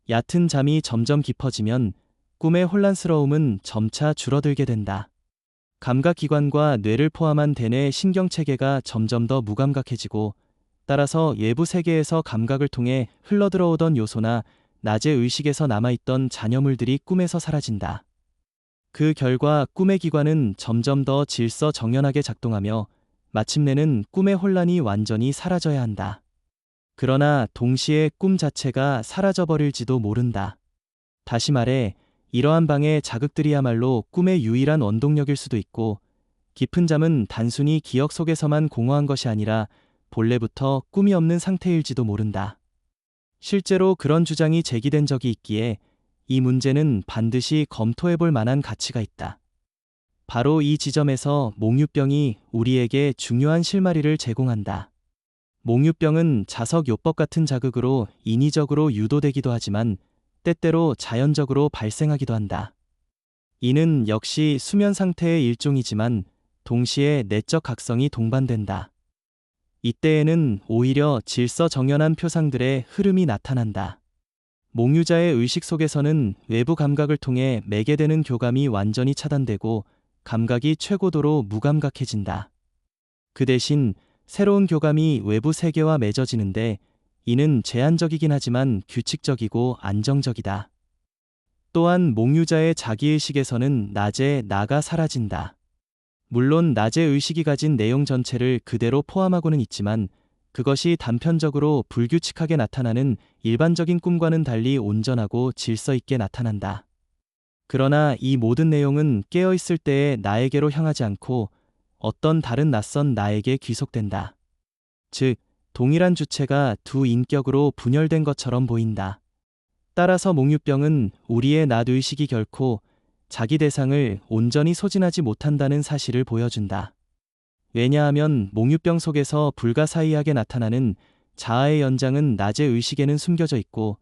얕은 잠이 점점 깊어지면 꿈의 혼란스러움은 점차 줄어들게 된다. 감각기관과 뇌를 포함한 대뇌 신경체계가 점점 더 무감각해지고, 따라서 외부 세계에서 감각을 통해 흘러들어오던 요소나 낮의 의식에서 남아있던 잔여물들이 꿈에서 사라진다. 그 결과 꿈의 기관은 점점 더 질서정연하게 작동하며 마침내는 꿈의 혼란이 완전히 사라져야 한다. 그러나 동시에 꿈 자체가 사라져버릴지도 모른다. 다시 말해, 이러한 방해 자극들이야말로 꿈의 유일한 원동력일 수도 있고, 깊은 잠은 단순히 기억 속에서만 공허한 것이 아니라 본래부터 꿈이 없는 상태일지도 모른다. 실제로 그런 주장이 제기된 적이 있기에 이 문제는 반드시 검토해볼 만한 가치가 있다. 바로 이 지점에서 몽유병이 우리에게 중요한 실마리를 제공한다. 몽유병은 자석요법 같은 자극으로 인위적으로 유도되기도 하지만 때때로 자연적으로 발생하기도 한다. 이는 역시 수면 상태의 일종이지만 동시에 내적 각성이 동반된다. 이때에는 오히려 질서정연한 표상들의 흐름이 나타난다. 몽유자의 의식 속에서는 외부 감각을 통해 매개되는 교감이 완전히 차단되고 감각이 최고도로 무감각해진다. 그 대신 새로운 교감이 외부 세계와 맺어지는데, 이는 제한적이긴 하지만 규칙적이고 안정적이다. 또한 몽유자의 자기의식에서는 낮의 나가 사라진다. 물론 낮의 의식이 가진 내용 전체를 그대로 포함하고는 있지만, 그것이 단편적으로 불규칙하게 나타나는 일반적인 꿈과는 달리 온전하고 질서 있게 나타난다. 그러나 이 모든 내용은 깨어있을 때의 나에게로 향하지 않고 어떤 다른 낯선 나에게 귀속된다. 즉, 동일한 주체가 두 인격으로 분열된 것처럼 보인다. 따라서 몽유병은 우리의 낮의식이 결코 자기 대상을 온전히 소진하지 못한다는 사실을 보여준다. 왜냐하면 몽유병 속에서 불가사의하게 나타나는 자아의 연장은 낮의 의식에는 숨겨져 있고,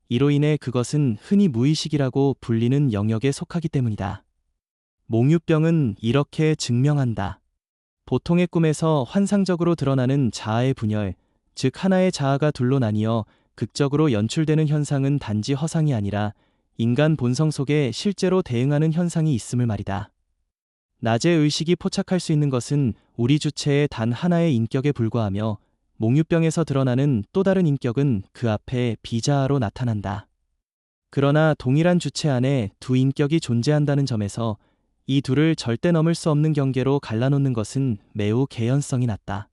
이로 인해 그것은 흔히 무의식이라고 불리는 영역에 속하기 때문이다. 몽유병은 이렇게 증명한다. 보통의 꿈에서 환상적으로 드러나는 자아의 분열, 즉 하나의 자아가 둘로 나뉘어 극적으로 연출되는 현상은 단지 허상이 아니라 인간 본성 속에 실제로 대응하는 현상이 있음을 말이다. 낮의 의식이 포착할 수 있는 것은 우리 주체의 단 하나의 인격에 불과하며, 몽유병에서 드러나는 또 다른 인격은 그 앞에 비자아로 나타난다. 그러나 동일한 주체 안에 두 인격이 존재한다는 점에서 이 둘을 절대 넘을 수 없는 경계로 갈라놓는 것은 매우 개연성이 낮다.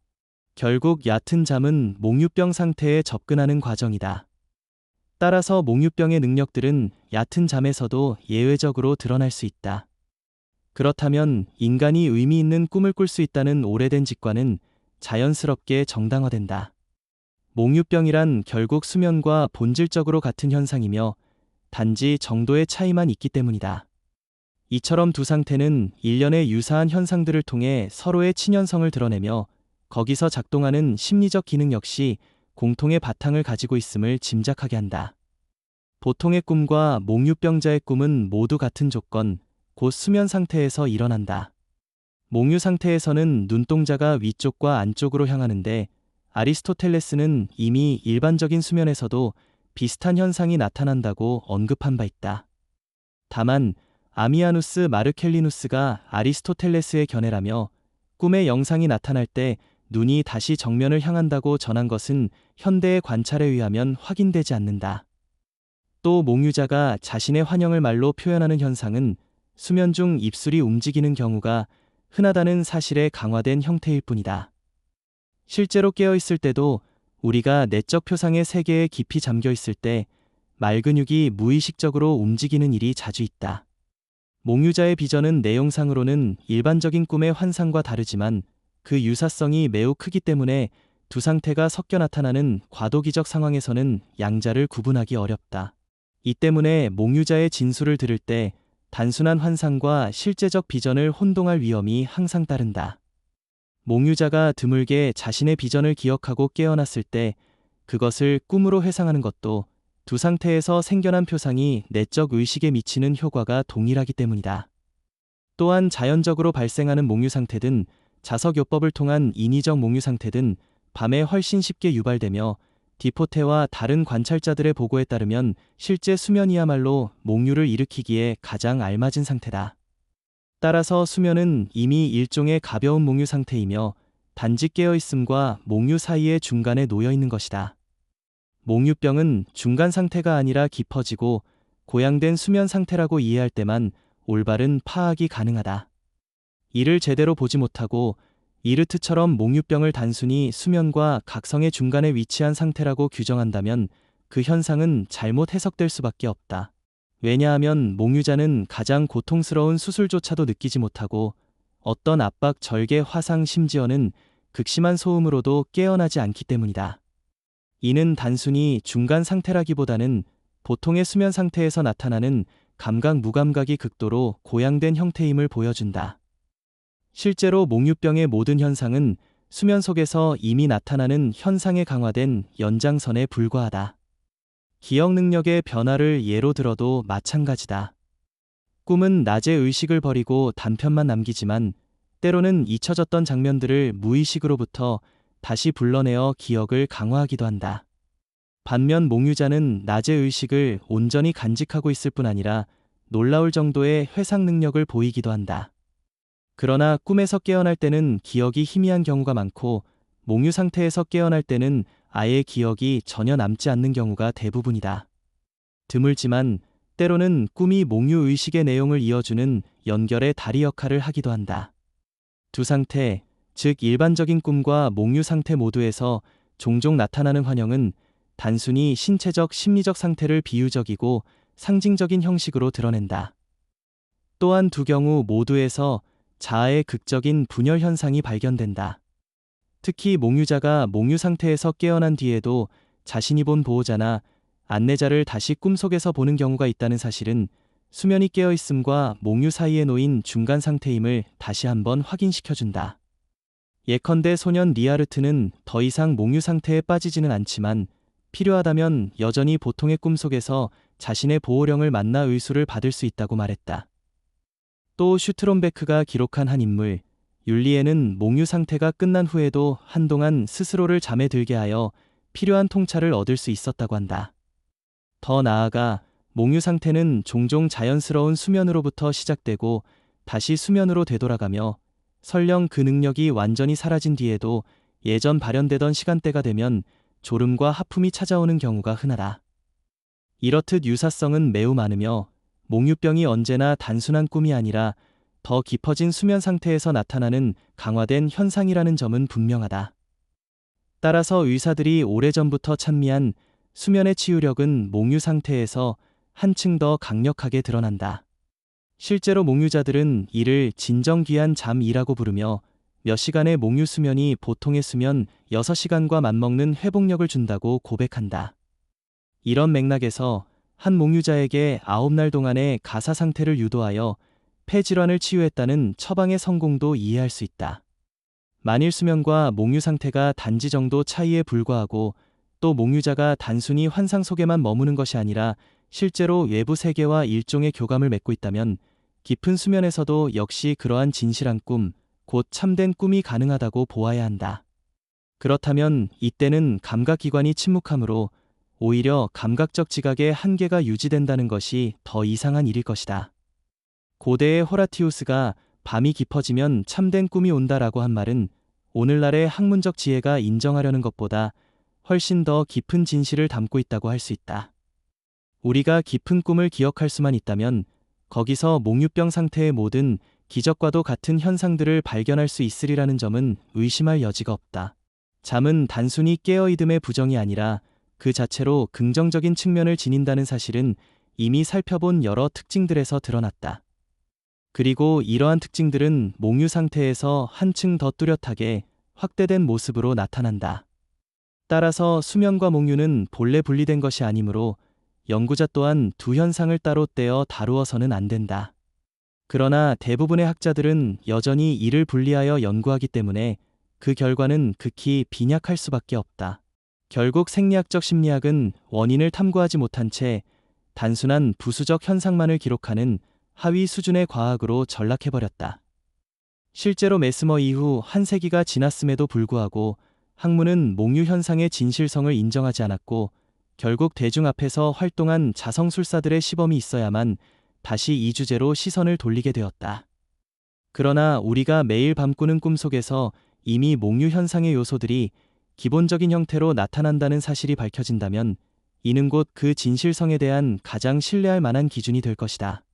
결국 얕은 잠은 몽유병 상태에 접근하는 과정이다. 따라서 몽유병의 능력들은 얕은 잠에서도 예외적으로 드러날 수 있다. 그렇다면 인간이 의미 있는 꿈을 꿀 수 있다는 오래된 직관은 자연스럽게 정당화된다. 몽유병이란 결국 수면과 본질적으로 같은 현상이며 단지 정도의 차이만 있기 때문이다. 이처럼 두 상태는 일련의 유사한 현상들을 통해 서로의 친연성을 드러내며 거기서 작동하는 심리적 기능 역시 공통의 바탕을 가지고 있음을 짐작하게 한다. 보통의 꿈과 몽유병자의 꿈은 모두 같은 조건, 곧 수면 상태에서 일어난다. 몽유 상태에서는 눈동자가 위쪽과 안쪽으로 향하는데, 아리스토텔레스는 이미 일반적인 수면에서도 비슷한 현상이 나타난다고 언급한 바 있다. 다만 아미아누스 마르켈리누스가 아리스토텔레스의 견해라며 꿈의 영상이 나타날 때 눈이 다시 정면을 향한다고 전한 것은 현대의 관찰에 의하면 확인되지 않는다. 또 몽유자가 자신의 환영을 말로 표현하는 현상은 수면 중 입술이 움직이는 경우가 흔하다는 사실의 강화된 형태일 뿐이다. 실제로 깨어있을 때도 우리가 내적 표상의 세계에 깊이 잠겨 있을 때 말근육이 무의식적으로 움직이는 일이 자주 있다. 몽유자의 비전은 내용상으로는 일반적인 꿈의 환상과 다르지만 그 유사성이 매우 크기 때문에 두 상태가 섞여 나타나는 과도기적 상황에서는 양자를 구분하기 어렵다. 이 때문에 몽유자의 진술을 들을 때 단순한 환상과 실제적 비전을 혼동할 위험이 항상 따른다. 몽유자가 드물게 자신의 비전을 기억하고 깨어났을 때 그것을 꿈으로 회상하는 것도 두 상태에서 생겨난 표상이 내적 의식에 미치는 효과가 동일하기 때문이다. 또한 자연적으로 발생하는 몽유 상태든 자석요법을 통한 인위적 몽유 상태든 밤에 훨씬 쉽게 유발되며 디포테와 다른 관찰자들의 보고에 따르면 실제 수면이야말로 몽유를 일으키기에 가장 알맞은 상태다. 따라서 수면은 이미 일종의 가벼운 몽유 상태이며 단지 깨어있음과 몽유 사이의 중간에 놓여 있는 것이다. 몽유병은 중간 상태가 아니라 깊어지고 고양된 수면 상태라고 이해할 때만 올바른 파악이 가능하다. 이를 제대로 보지 못하고 이르트처럼 몽유병을 단순히 수면과 각성의 중간에 위치한 상태라고 규정한다면 그 현상은 잘못 해석될 수밖에 없다. 왜냐하면 몽유자는 가장 고통스러운 수술조차도 느끼지 못하고 어떤 압박, 절개, 화상, 심지어는 극심한 소음으로도 깨어나지 않기 때문이다. 이는 단순히 중간 상태라기보다는 보통의 수면 상태에서 나타나는 감각 무감각이 극도로 고양된 형태임을 보여준다. 실제로 몽유병의 모든 현상은 수면 속에서 이미 나타나는 현상에 강화된 연장선에 불과하다. 기억 능력의 변화를 예로 들어도 마찬가지다. 꿈은 낮에 의식을 버리고 단편만 남기지만 때로는 잊혀졌던 장면들을 무의식으로부터 다시 불러내어 기억을 강화하기도 한다. 반면 몽유자는 낮의 의식을 온전히 간직하고 있을 뿐 아니라 놀라울 정도의 회상 능력을 보이기도 한다. 그러나 꿈에서 깨어날 때는 기억이 희미한 경우가 많고 몽유 상태에서 깨어날 때는 아예 기억이 전혀 남지 않는 경우가 대부분이다. 드물지만 때로는 꿈이 몽유 의식의 내용을 이어주는 연결의 다리 역할을 하기도 한다. 두 상태, 즉 일반적인 꿈과 몽유 상태 모두에서 종종 나타나는 환영은 단순히 신체적, 심리적 상태를 비유적이고 상징적인 형식으로 드러낸다. 또한 두 경우 모두에서 자아의 극적인 분열 현상이 발견된다. 특히 몽유자가 몽유 상태에서 깨어난 뒤에도 자신이 본 보호자나 안내자를 다시 꿈속에서 보는 경우가 있다는 사실은 수면이 깨어있음과 몽유 사이에 놓인 중간 상태임을 다시 한번 확인시켜준다. 예컨대 소년 리아르트는 더 이상 몽유 상태에 빠지지는 않지만 필요하다면 여전히 보통의 꿈속에서 자신의 보호령을 만나 의수를 받을 수 있다고 말했다. 또 슈트롬베크가 기록한 한 인물, 율리에는 몽유 상태가 끝난 후에도 한동안 스스로를 잠에 들게 하여 필요한 통찰을 얻을 수 있었다고 한다. 더 나아가 몽유 상태는 종종 자연스러운 수면으로부터 시작되고 다시 수면으로 되돌아가며 설령 그 능력이 완전히 사라진 뒤에도 예전 발현되던 시간대가 되면 졸음과 하품이 찾아오는 경우가 흔하다. 이렇듯 유사성은 매우 많으며 몽유병이 언제나 단순한 꿈이 아니라 더 깊어진 수면 상태에서 나타나는 강화된 현상이라는 점은 분명하다. 따라서 의사들이 오래전부터 찬미한 수면의 치유력은 몽유 상태에서 한층 더 강력하게 드러난다. 실제로 몽유자들은 이를 진정 귀한 잠이라고 부르며 몇 시간의 몽유 수면이 보통의 수면 6시간과 맞먹는 회복력을 준다고 고백한다. 이런 맥락에서 한 몽유자에게 9날 동안의 가사 상태를 유도하여 폐질환을 치유했다는 처방의 성공도 이해할 수 있다. 만일 수면과 몽유 상태가 단지 정도 차이에 불과하고 또 몽유자가 단순히 환상 속에만 머무는 것이 아니라 실제로 외부 세계와 일종의 교감을 맺고 있다면 깊은 수면에서도 역시 그러한 진실한 꿈, 곧 참된 꿈이 가능하다고 보아야 한다. 그렇다면 이때는 감각기관이 침묵하므로 오히려 감각적 지각의 한계가 유지된다는 것이 더 이상한 일일 것이다. 고대의 호라티우스가 밤이 깊어지면 참된 꿈이 온다라고 한 말은 오늘날의 학문적 지혜가 인정하려는 것보다 훨씬 더 깊은 진실을 담고 있다고 할 수 있다. 우리가 깊은 꿈을 기억할 수만 있다면 거기서 몽유병 상태의 모든 기적과도 같은 현상들을 발견할 수 있으리라는 점은 의심할 여지가 없다. 잠은 단순히 깨어있음의 부정이 아니라 그 자체로 긍정적인 측면을 지닌다는 사실은 이미 살펴본 여러 특징들에서 드러났다. 그리고 이러한 특징들은 몽유 상태에서 한층 더 뚜렷하게 확대된 모습으로 나타난다. 따라서 수면과 몽유는 본래 분리된 것이 아니므로 연구자 또한 두 현상을 따로 떼어 다루어서는 안 된다. 그러나 대부분의 학자들은 여전히 이를 분리하여 연구하기 때문에 그 결과는 극히 빈약할 수밖에 없다. 결국 생리학적 심리학은 원인을 탐구하지 못한 채 단순한 부수적 현상만을 기록하는 하위 수준의 과학으로 전락해버렸다. 실제로 메스머 이후 한 세기가 지났음에도 불구하고 학문은 몽유 현상의 진실성을 인정하지 않았고, 결국 대중 앞에서 활동한 자성술사들의 시범이 있어야만 다시 이 주제로 시선을 돌리게 되었다. 그러나 우리가 매일 밤꾸는 꿈 속에서 이미 몽유 현상의 요소들이 기본적인 형태로 나타난다는 사실이 밝혀진다면, 이는 곧 그 진실성에 대한 가장 신뢰할 만한 기준이 될 것이다.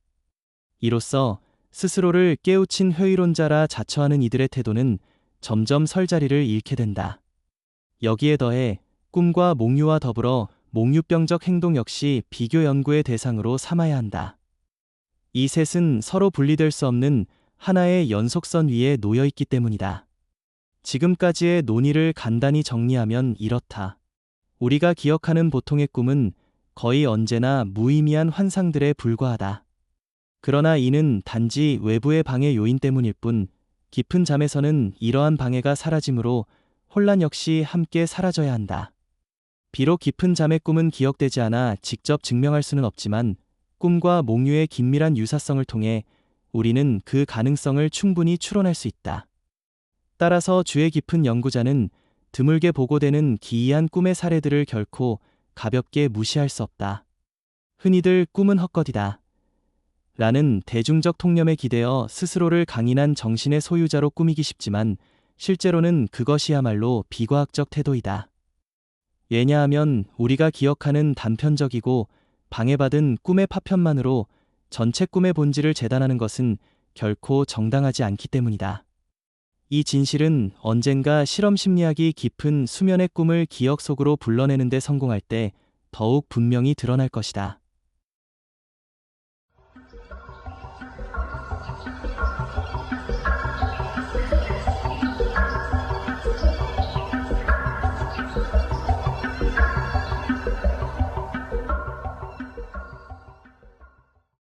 이로써 스스로를 깨우친 회의론자라 자처하는 이들의 태도는 점점 설 자리를 잃게 된다. 여기에 더해 꿈과 몽유와 더불어 몽유병적 행동 역시 비교 연구의 대상으로 삼아야 한다. 이 셋은 서로 분리될 수 없는 하나의 연속선 위에 놓여 있기 때문이다. 지금까지의 논의를 간단히 정리하면 이렇다. 우리가 기억하는 보통의 꿈은 거의 언제나 무의미한 환상들에 불과하다. 그러나 이는 단지 외부의 방해 요인 때문일 뿐, 깊은 잠에서는 이러한 방해가 사라지므로 혼란 역시 함께 사라져야 한다. 비록 깊은 잠의 꿈은 기억되지 않아 직접 증명할 수는 없지만, 꿈과 몽유의 긴밀한 유사성을 통해 우리는 그 가능성을 충분히 추론할 수 있다. 따라서 주의 깊은 연구자는 드물게 보고되는 기이한 꿈의 사례들을 결코 가볍게 무시할 수 없다. 흔히들 꿈은 헛것이다 라는 대중적 통념에 기대어 스스로를 강인한 정신의 소유자로 꾸미기 쉽지만, 실제로는 그것이야말로 비과학적 태도이다. 왜냐하면 우리가 기억하는 단편적이고 방해받은 꿈의 파편만으로 전체 꿈의 본질을 재단하는 것은 결코 정당하지 않기 때문이다. 이 진실은 언젠가 실험 심리학이 깊은 수면의 꿈을 기억 속으로 불러내는 데 성공할 때 더욱 분명히 드러날 것이다.